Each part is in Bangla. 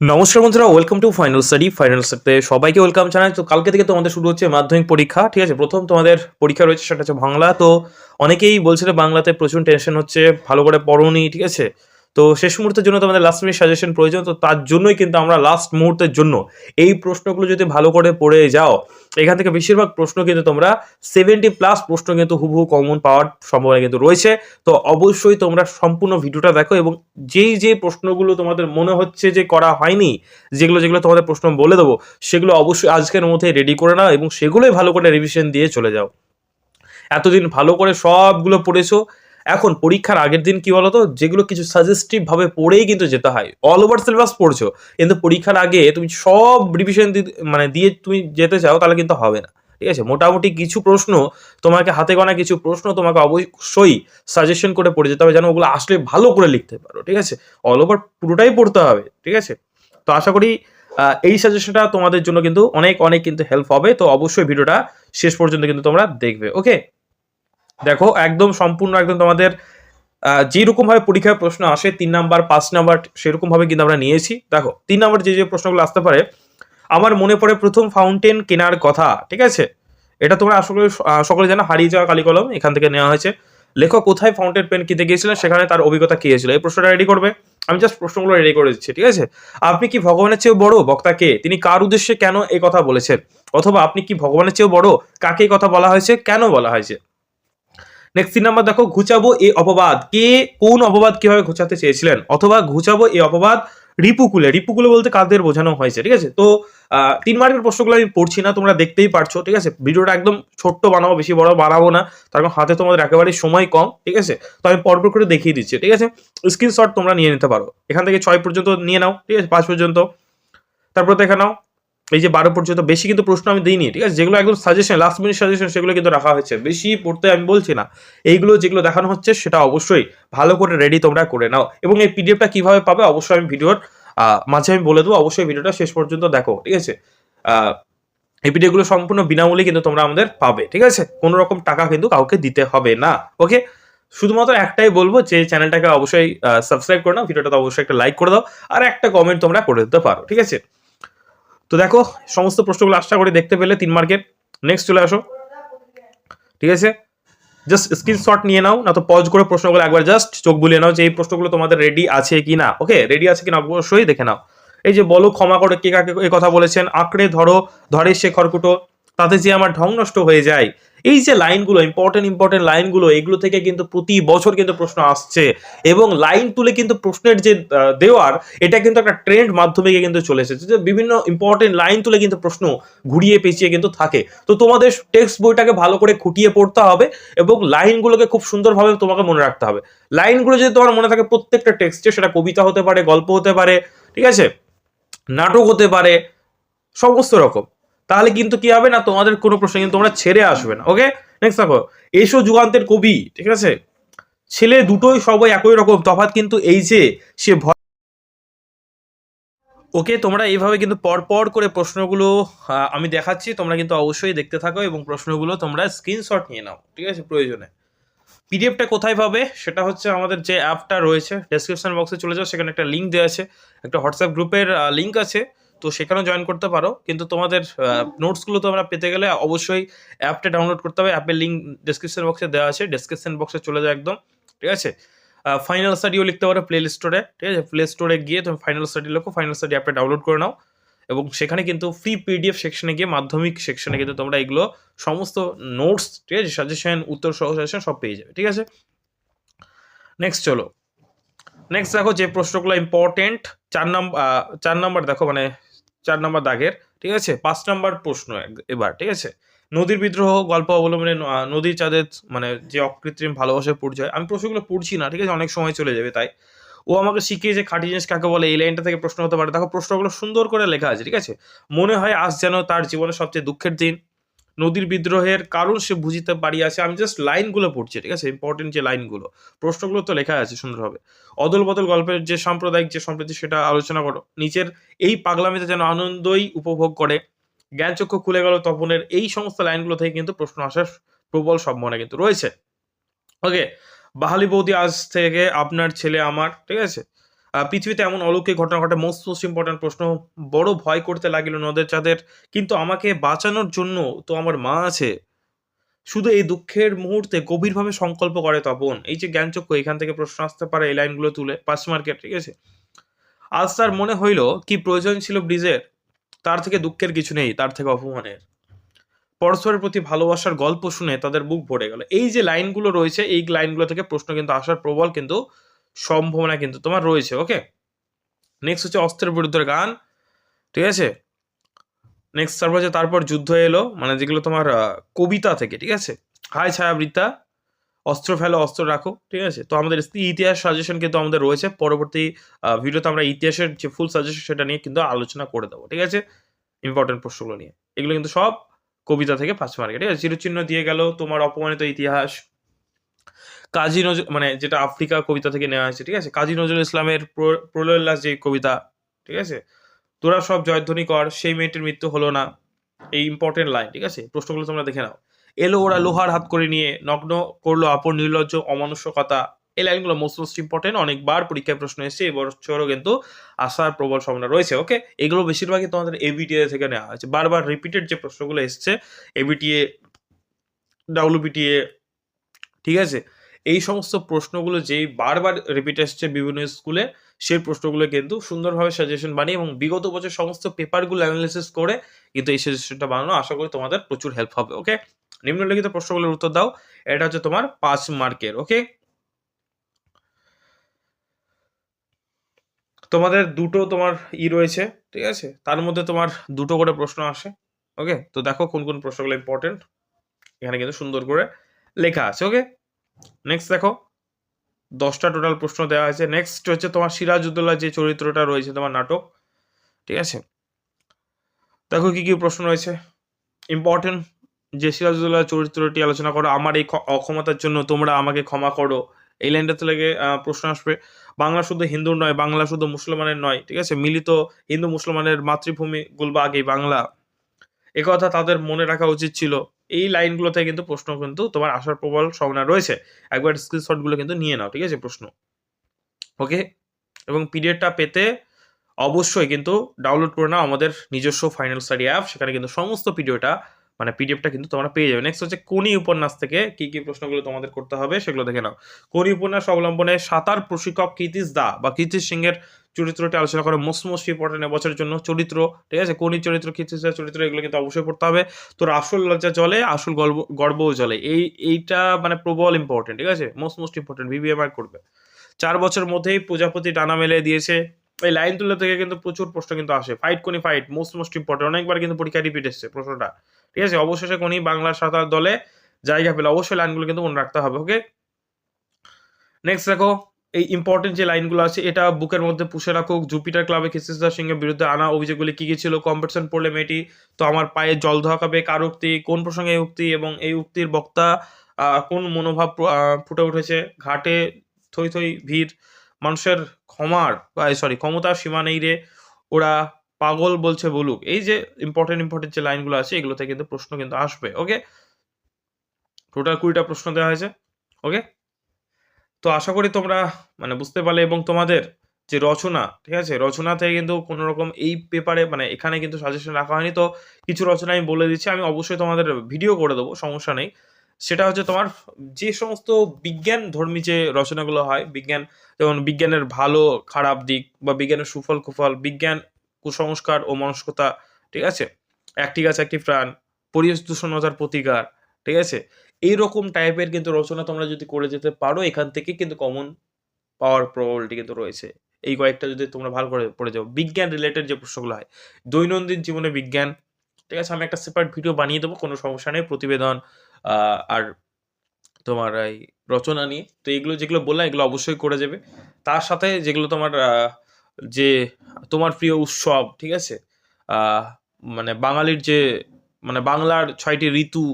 নমস্কার বন্ধুরা, ওয়েলকাম টু ফাইনাল স্টাডিতে সবাইকে ওয়েলকাম জানাই। তো কালকে থেকে তোমাদের শুরু হচ্ছে মাধ্যমিক পরীক্ষা, ঠিক আছে। প্রথম তোমাদের পরীক্ষা রয়েছে, সেটা হচ্ছে বাংলা। তো অনেকেই বলছিল বাংলাতে প্রচুর টেনশন হচ্ছে, ভালো করে পড়োনি, ঠিক আছে। তো শেষ মুহূর্তের জন্য তোমাদের লাস্ট মিনিট সাজেশন প্রয়োজন। তো তার জন্যই কিন্তু আমরা লাস্ট মুহূর্তের জন্য এই প্রশ্নগুলো যদি ভালো করে পড়ে যাও, এখান থেকে বেশিরভাগ প্রশ্ন কিন্তু তোমরা 70+ প্রশ্ন কিন্তু হুবহু কমন পাওয়ার সম্ভাবনা কিন্তু রয়েছে। তো অবশ্যই তোমরা সম্পূর্ণ ভিডিওটা দেখো, এবং যেই প্রশ্নগুলো তোমাদের মনে হচ্ছে যে করা হয়নি, যেগুলো তোমাদের প্রশ্ন বলে দেবো, সেগুলো অবশ্যই আজকের মধ্যে রেডি করে নাও এবং সেগুলোই ভালো করে রিভিশন দিয়ে চলে যাও। এতদিন ভালো করে সবগুলো পড়েছো, এখন পরীক্ষার আগের দিন কি বলতো, যেগুলো কিছু সাজেস্টিভ ভাবে পড়েই কিন্তু যেতে হয়। অল ওভার সিলেবাস পড়ছো, কিন্তু পরীক্ষার আগে তুমি সব রিভিশন দিয়ে তুমি যেতে চাও, তাহলে কিন্তু হবে না, ঠিক আছে। মোটামুটি কিছু প্রশ্ন তোমাকে, হাতে গোনা কিছু প্রশ্ন তোমাকে অবশ্যই সাজেশন করে পড়ে যেতে হবে, যেন ওগুলো আসলে ভালো করে লিখতে পারো, ঠিক আছে। অল ওভার পুরোটাই পড়তে হবে, ঠিক আছে। তো আশা করি এই সাজেশনটা তোমাদের জন্য কিন্তু অনেক অনেক কিন্তু হেল্প হবে। তো অবশ্যই ভিডিওটা শেষ পর্যন্ত কিন্তু তোমরা দেখবে, ওকে। দেখো, একদম সম্পূর্ণ একদম তোমাদের যেরকম ভাবে পরীক্ষায় প্রশ্ন আসে, 3 নাম্বার 5 নাম্বার সেরকম ভাবে কিন্তু আমরা নিয়েছি। দেখো, 3 নাম্বার যে প্রশ্নগুলো আসতে পারে, আমার মনে পড়ে প্রথম ফাউন্টেন কেনার কথা, ঠিক আছে। এটা তোমরা আসলে সকলে জানো, হারিয়ে যাওয়া কালি কলম এখান থেকে নেওয়া হয়েছে। লেখক কোথায় ফাউন্টেন পেন কিনতে গিয়েছিলেন, সেখানে তার অভিজ্ঞতা কি হয়েছিল। এই প্রশ্নটা রেডি করবে, আমি জাস্ট প্রশ্নগুলো রেডি করে দিচ্ছি, ঠিক আছে। আপনি কি ভগবানের চেয়েও বড়, বক্তা কে, তিনি কার উদ্দেশ্যে কেন এই কথা বলেছেন। অথবা আপনি কি ভগবানের চেয়েও বড়, কাকে এই কথা বলা হয়েছে, কেন বলা হয়েছে। নেক্সট 3 নাম্বার দেখো, ঘুচাবো এই অপবাদ, কে কোন অপবাদ কিভাবে ঘুচাতে চেয়েছিলেন। অথবা ঘুচাবো এই অপবাদ রিপুকুলে, রিপুকুলে বলতে কাদের বোঝানো হয়েছে, ঠিক আছে। তো 3 মার্কের প্রশ্নগুলো আমি পড়ছি না, তোমরা দেখতেই পারছো, ঠিক আছে। ভিডিওটা একদম ছোট্ট বানাবো, বেশি বড় বানাবো না, তার কারণ হাতে তোমাদের একেবারেই সময় কম, ঠিক আছে। তো আমি পরপর করে দেখিয়ে দিচ্ছি, ঠিক আছে। স্ক্রিনশট তোমরা নিয়ে নিতে পারো, এখান থেকে 6 পর্যন্ত নিয়ে নাও, ঠিক আছে, 5 পর্যন্ত। তারপর দেখে নাও এই যে 12 পর্যন্ত। বেশি কিন্তু প্রশ্ন আমি দিইনি, ঠিক আছে। যেগুলো একদম সাজেশন, লাস্ট মিনিট সাজেশন, সেগুলো কিন্তু রাখা হয়েছে। বেশি পড়তে আমি বলছি না, এইগুলো যেগুলো দেখানো হচ্ছে সেটা অবশ্যই ভালো করে রেডি তোমরা করে নাও। এবং এই পিডিএফটা কিভাবে পাবে, অবশ্যই আমি ভিডিওর মাঝে আমি বলে দেবো, অবশ্যই ভিডিওটা শেষ পর্যন্ত দেখো, ঠিক আছে। আহ, এই পিডিএফ গুলো সম্পূর্ণ বিনামূল্যে কিন্তু তোমরা আমাদের পাবে, ঠিক আছে। কোনো রকম টাকা কিন্তু কাউকে দিতে হবে না, ওকে। শুধুমাত্র একটাই বলবো, যে চ্যানেলটাকে অবশ্যই সাবস্ক্রাইব করে নাও, ভিডিওটাতে অবশ্যই একটা লাইক করে দাও, আর একটা কমেন্ট তোমরা করে দিতে পারো, ঠিক আছে। তো দেখো, সমস্ত প্রশ্নগুলো আশা করে দেখতে পেলে 3 মার্কের। নেক্সট চলে আসো, ঠিক আছে। জাস্ট স্ক্রিনশট নিয়ে নাও, না তো পজ করে প্রশ্নগুলো একবার জাস্ট চোখ বুলিয়ে নাও, যে এই প্রশ্নগুলো তোমাদের রেডি আছে কি না, ওকে। রেডি আছে কিনা অবশ্যই দেখে নাও। এই যে বলো ক্ষমা করে কে কাকে এই কথা বলেছেন, আঁকড়ে ধরো ধরে সে খড়কুটো, তাতে যে আমার ঢং নষ্ট হয়ে যায়। এই যে লাইনগুলো, ইম্পর্টেন্ট লাইনগুলো, এগুলো থেকে কিন্তু প্রতি বছর কিন্তু প্রশ্ন আসছে। এবং লাইন তুলে কিন্তু প্রশ্নের যে দেওয়ার, এটা কিন্তু একটা ট্রেন্ড মাধ্যমিকে কিন্তু চলে এসেছে, যে বিভিন্ন ইম্পর্টেন্ট লাইন তুলে কিন্তু প্রশ্ন ঘুরিয়ে পেঁচিয়ে কিন্তু থাকে। তো তোমাদের টেক্সট বইটাকে ভালো করে খুঁটিয়ে পড়তে হবে, এবং লাইনগুলোকে খুব সুন্দরভাবে তোমাকে মনে রাখতে হবে। লাইনগুলো যদি তোমার মনে থাকে প্রত্যেকটা টেক্সটে, সেটা কবিতা হতে পারে, গল্প হতে পারে, ঠিক আছে, নাটক হতে পারে, সমস্ত রকম, তাহলে কিন্তু কি হবে না, তোমাদের কোনো প্রশ্ন কিন্তু তোমরা ছেড়ে আসবে না, ওকে। নেক্সট দেখো, এসো যুগান্তের কবি, ঠিক আছে। ছেলে দুটোই সবাই একই রকম, তফাৎ কিন্তু এই যে সে ভয়। ওকে, তোমরা এইভাবে কিন্তু পরপর করে প্রশ্নগুলো আমি দেখাচ্ছি, তোমরা কিন্তু অবশ্যই দেখতে থাকো, এবং প্রশ্নগুলো তোমরা স্ক্রিনশট নিয়ে নাও, ঠিক আছে, প্রয়োজনে। পিডিএফটা কোথায় পাবে, সেটা হচ্ছে আমাদের যে অ্যাপটা রয়েছে, ডেসক্রিপশন বক্সে চলে যাও, সেখানে একটা লিঙ্ক দেওয়া আছে, একটা হোয়াটসঅ্যাপ গ্রুপের লিঙ্ক আছে। তো সেখানেও জয়েন করতে পারো, কিন্তু তোমাদের নোটসগুলো তোমরা পেতে গেলে অবশ্যই অ্যাপটা ডাউনলোড করতে হবে। অ্যাপের লিঙ্ক ডেসক্রিপশন বক্সে দেওয়া আছে, ডেসক্রিপশন বক্সে চলে যাও একদম, ঠিক আছে। ফাইনাল স্টাডিও লিখতে পারো প্লে স্টোরে, ঠিক আছে। প্লে স্টোরে গিয়ে তুমি ফাইনাল স্টাডি লেখো, ফাইনাল স্টাডি অ্যাপটা ডাউনলোড করে নাও, এবং সেখানে কিন্তু ফ্রি পিডিএফ সেকশনে গিয়ে, মাধ্যমিক সেকশনে কিন্তু তোমরা এগুলো সমস্ত নোটস, ঠিক আছে, সাজেশন, উত্তর সহ সাজেশন সব পেয়ে যাবে, ঠিক আছে। নেক্সট চলো, নেক্সট দেখো যে প্রশ্নগুলো ইম্পর্টেন্ট। 4 নাম্বার দেখো, মানে 4 নাম্বার দাগের, ঠিক আছে। 5 নাম্বার প্রশ্ন এবার, ঠিক আছে। নদীর বিদ্রোহ গল্প অবলম্বনে নদীর চাঁদের, মানে যে অকৃত্রিম ভালোবাসার পরিচয়। আমি প্রশ্নগুলো পড়ছি না, ঠিক আছে, অনেক সময় চলে যাবে তাই। ও আমাকে শিখিয়েছে খাঁটি জিনিস কাকে বলে, এই লাইনটা থেকে প্রশ্ন হতে পারে। দেখো, প্রশ্নগুলো সুন্দর করে লেখা আছে, ঠিক আছে। মনে হয় আজ যেন তার জীবনের সবচেয়ে দুঃখের দিন, নদীর বিদ্রোহের কারণ সে বুঝিতে পারিয়াছে। আমি জাস্ট লাইনগুলো পড়ছি, ঠিক আছে, ইম্পর্টেন্ট যে লাইনগুলো, প্রশ্নগুলো তো লেখা আছে সুন্দরভাবে। অদল বদল গল্পের যে সাম্প্রদায়িক যে সম্প্রীতি, সেটা আলোচনা করো। নিচের এই পাগলামিতে যেন আনন্দই উপভোগ করে, জ্ঞানচক্ষু খুলে গেল তপনের। এই সমস্ত লাইনগুলো থেকে কিন্তু প্রশ্ন আসার প্রবল সম্ভাবনা কিন্তু রয়েছে, ওকে। বাহালি বৌদি আজ থেকে আপনার ছেলে আমার, ঠিক আছে। পৃথিবীতে এমন অলৌকিক ঘটনা ঘটে, মোস্ট ইম্পর্ট্যান্ট প্রশ্ন। বড় ভয় করতে লাগিল নদের চাঁদের, কিন্তু আমাকে বাঁচানোর জন্য তো আমার মা আছে। শুধু এই দুঃখের মুহূর্তে গভীরভাবে সংকল্প করে তপন। এই যে জ্ঞানচক্ষু, এখান থেকে প্রশ্ন আসতে পারে এই লাইনগুলো তুলে, 5 মার্কেট, ঠিক আছে। আজ তার মনে হইল কি প্রয়োজন ছিল ব্রিজের, তার থেকে দুঃখের কিছু নেই, তার থেকে অপমানের। পরস্পরের প্রতি ভালোবাসার গল্প শুনে তাদের বুক ভরে গেল। এই যে লাইনগুলো রয়েছে, এই লাইনগুলো থেকে প্রশ্ন কিন্তু আসার প্রবল কিন্তু সম্ভাবনা কিন্তু তোমার রয়েছে। ওকে, নেক্সট হচ্ছে অস্ত্রের বিরুদ্ধে গান, ঠিক আছে। নেক্সট তারপর যুদ্ধ এলো, মানে যেগুলো তোমার কবিতা থেকে, ঠিক আছে। হায় ছায়াবৃত্তা, অস্ত্র ফেলো অস্ত্র রাখো, ঠিক আছে। তো আমাদের ইতিহাস সাজেশন কিন্তু আমাদের রয়েছে, পরবর্তী ভিডিওতে আমরা ইতিহাসের যে ফুল সাজেশন সেটা নিয়ে কিন্তু আলোচনা করে দেবো, ঠিক আছে। ইম্পর্টেন্ট প্রশ্নগুলো নিয়ে, এগুলো কিন্তু সব কবিতা থেকে 5 মার্কেট, ঠিক আছে। চিরচিহ্ন দিয়ে গেল তোমার অপমানিত ইতিহাস, কাজী নজরুল, মানে যেটা আফ্রিকা কবিতা থেকে নেওয়া হয়েছে, ঠিক আছে। কাজী নজরুল ইসলামের প্রলয়োল্লাস যে কবিতা, ঠিক আছে। তোরা সব জয়ধ্বনি কর, সেই মেয়েটির মৃত্যু হলো না। এই ইম্পর্টেন্ট লাইন, ঠিক আছে। প্রশ্নগুলো তোমরা দেখে নাও। এলো ওরা লোহার হাত করে নিয়ে, নগ্ন করলো আপন নির্লজ্জ অমানুষ্যকতা। এই লাইনগুলো মোস্ট ইম্পর্টেন্ট, অনেকবার পরীক্ষায় প্রশ্ন এসেছে, এবছরও কিন্তু আসার প্রবল সম্ভাবনা রয়েছে। ওকে, এগুলো বেশিরভাগই তোমাদের এবিটিএ থেকে নেওয়া হয়েছে, বারবার রিপিটেড যে প্রশ্নগুলো এসছে এবিটিএ, ডাব্লিউবিটিএ, ঠিক আছে। এই সমস্ত প্রশ্নগুলো যেই বারবার রিপিট আসছে বিভিন্ন স্কুলে, সেই প্রশ্নগুলো কিন্তু সুন্দরভাবে সাজেশন বানিয়ে এবং বিগত বছর সমস্ত পেপারগুলো অ্যানালিসিস করে কিন্তু এই সাজেশনটা বানানো, আশা করি তোমাদের প্রচুর হেল্প হবে। ওকে, নিম্নলিখিত প্রশ্নগুলোর উত্তর দাও। এটা হচ্ছে তোমার 5 মার্কের। ওকে, তোমাদের দুটো তোমার রয়েছে, ঠিক আছে। তার মধ্যে তোমার দুটো করে প্রশ্ন আসে। ওকে, তো দেখো কোন কোন প্রশ্নগুলো ইম্পর্টেন্ট, এখানে কিন্তু সুন্দর করে লেখা আছে। ওকে, নেক্সট দেখো, 10টা টোটাল প্রশ্ন দেওয়া হয়েছে। নেক্সট হচ্ছে তোমার সিরাজউদ্দৌলা যে চরিত্রটা রয়েছে তোমার নাটক, ঠিক আছে। দেখো কি কি প্রশ্ন রয়েছে ইম্পর্টেন্ট। যে সিরাজউদ্দৌলা চরিত্রটি আলোচনা করো, আমার এই অক্ষমতার জন্য তোমরা আমাকে ক্ষমা করো। এই লাইনটাতে লেগে প্রশ্ন আসবে। বাংলা শুধু হিন্দুর নয়, বাংলা শুধু মুসলমানের নয়, ঠিক আছে। মিলিত হিন্দু মুসলমানের মাতৃভূমি গুলবাগ এই বাংলা, একথা তাদের মনে রাখা উচিত ছিল। এই লাইনগুলোতে কিন্তু প্রশ্ন কিন্তু তোমার আসার প্রবল সম্ভাবনা রয়েছে। একবার স্ক্রিনশটগুলো কিন্তু নিয়ে নাও, ঠিক আছে, প্রশ্ন। ওকে, এবং পিডিএফটা পেতে অবশ্যই কিন্তু ডাউনলোড করে নাও আমাদের নিজস্ব ফাইনাল স্টাডি অ্যাপ, সেখানে কিন্তু সমস্ত পিডিএফটা কিন্তু তোমরা পেয়ে যাবে। নেক্সট হচ্ছে কোনি উপন্যাস থেকে কি কি প্রশ্নগুলো তোমাদের করতে হবে সেগুলো দেখে নাও। কোনি উপন্যাস অবলম্বনে সাঁতার প্রশিক্ষক কীর্তিস দা বা কীর্তিস সিংহের চরিত্রটি আলোচনা করে মোস্ট ইম্পর্টেন্ট এবছরের জন্য চরিত্র, ঠিক আছে। কোনি চরিত্র, কীর্তিস দার চরিত্র, এগুলো কিন্তু অবশ্যই পড়তে হবে। তোর আসল লজ্জা জলে, আসল গর্বও জলে, এইটা মানে প্রবল ইম্পর্টেন্ট, ঠিক আছে। মোস্ট ইম্পর্টেন্ট, ভিভিএমআর করবে। 4 বছর মধ্যেই প্রজাপতি ডানা মেলে দিয়েছে। এই লাইন তুলে থেকে কিন্তু প্রচুর প্রশ্ন কিন্তু আসে। ফাইট কোনি ফাইট, মোস্ট ইম্পর্টেন্ট, অনেকবার কিন্তু পরীক্ষা রিপিট এসছে প্রশ্নটা, ঠিক আছে। অবশেষে কোনি বাংলার সাঁতার দলে জায়গা পেলে, অবশ্যই লাইনগুলো কিন্তু মনে রাখতে হবে। ওকে, নেক্সট দেখো, এই ইম্পর্টেন্ট যে লাইনগুলো আছে এটা বুকের মধ্যে পুষে রাখো। জুপিটার ক্লাবে খিস্তিসদার সিংহের বিরুদ্ধে আনা অভিযোগগুলি কি কি ছিল? কম্পিটিশন পড়লে মেয়েটি তো আমার পায়ে জল ধোয়াকাবে, কার উক্তি, কোন প্রসঙ্গে এই উক্তি, এবং এই উক্তির বক্তা কোন মনোভাব ফুটে উঠেছে? ঘাটে থই থই ভিড়, মানুষের ক্ষমতার সীমা নেই রে, ওরা পাগল বলছে বলুক। এই যে ইম্পর্টেন্ট যে লাইনগুলো আছে এগুলোতে কিন্তু প্রশ্ন কিন্তু আসবে। ওকে, টোটাল 20টা প্রশ্ন দেওয়া হয়েছে। ওকে, তো আশা করি তোমরা মানে বুঝতে পারলে, এবং তোমাদের যে রচনা, ঠিক আছে, রচনা থেকে কিন্তু কোনো রকম এই পেপারে মানে এখানে কিন্তু সাজেশন রাখা হয়নি। তো কিছু রচনা আমি বলে দিচ্ছি, আমি অবশ্যই তোমাদের ভিডিও করে দেবো, সমস্যা নেই। সেটা হচ্ছে তোমার যে সমস্ত বিজ্ঞান ধর্মী যে রচনাগুলো হয়, বিজ্ঞান, যেমন বিজ্ঞানের ভালো খারাপ দিক বা বিজ্ঞানের সুফল কুফল, বিজ্ঞান কুসংস্কার ও মনস্কতা, ঠিক আছে, একটি গাছ একটি প্রাণ, পরিবেশ দূষণতার প্রতিকার, ঠিক আছে। এইরকম টাইপের কিন্তু রচনা তোমরা যদি করে যেতে পারো, এখান থেকে কিন্তু কমন পাওয়ার প্রবাবিলিটি কিন্তু রয়েছে। এই কয়েকটা যদি তোমরা ভালো করে পড়ে যাও, বিজ্ঞান রিলেটেড যে প্রশ্নগুলো হয়, দৈনন্দিন জীবনে বিজ্ঞান, ঠিক আছে। আমি একটা সেপারেট ভিডিও বানিয়ে দেবো, কোনো সমস্যা নেই, প্রতিবেদন আর তোমার এই রচনা নিয়ে। তো এগুলো যেগুলো বললাম এগুলো অবশ্যই করে যাবে। তার সাথে যেগুলো তোমার যে তোমার প্রিয় উৎসব, ঠিক আছে, আহ, মানে বাঙালির যে মানে বাংলার 6টি ঋতু,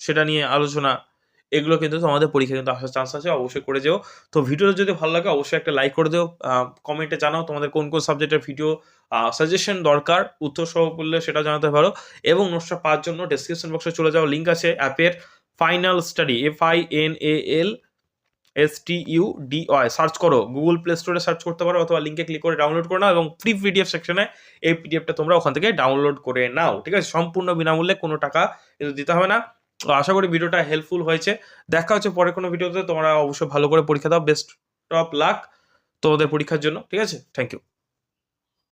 সেটা নিয়ে আলোচনা, এগুলো কিন্তু তোমাদের পরীক্ষা কিন্তু আসার চান্স আছে, অবশ্যই করে যেও। তো ভিডিওটা যদি ভালো লাগে অবশ্যই একটা লাইক করে দিও। কমেন্টে জানাও তোমাদের কোন কোন সাবজেক্টের ভিডিও সাজেশন দরকার, উত্তর সহ করলে সেটা জানাতে পারো। এবং নোটসটা পাওয়ার জন্য ডেসক্রিপশন বক্সে চলে যাও, লিঙ্ক আছে অ্যাপের final study, FINAL STUDY search করো, গুগল প্লে স্টোরে সার্চ করতে পারো অথবা লিঙ্কে ক্লিক করে ডাউনলোড করে নাও, এবং ফ্রি পিডিএফ সেকশনে এই পিডিএফটা তোমরা ওখান থেকে ডাউনলোড করে নাও, ঠিক আছে? সম্পূর্ণ বিনামূল্যে, কোনো টাকা কিন্তু দিতে হবে না। তো আশা করি ভিডিওটা হেল্পফুল হয়েছে। দেখা হচ্ছে পরে কোনো ভিডিওতে। তোমরা অবশ্যই ভালো করে পরীক্ষা দাও। বেস্ট অফ লাক তোমাদের পরীক্ষার জন্য, ঠিক আছে? Thank you.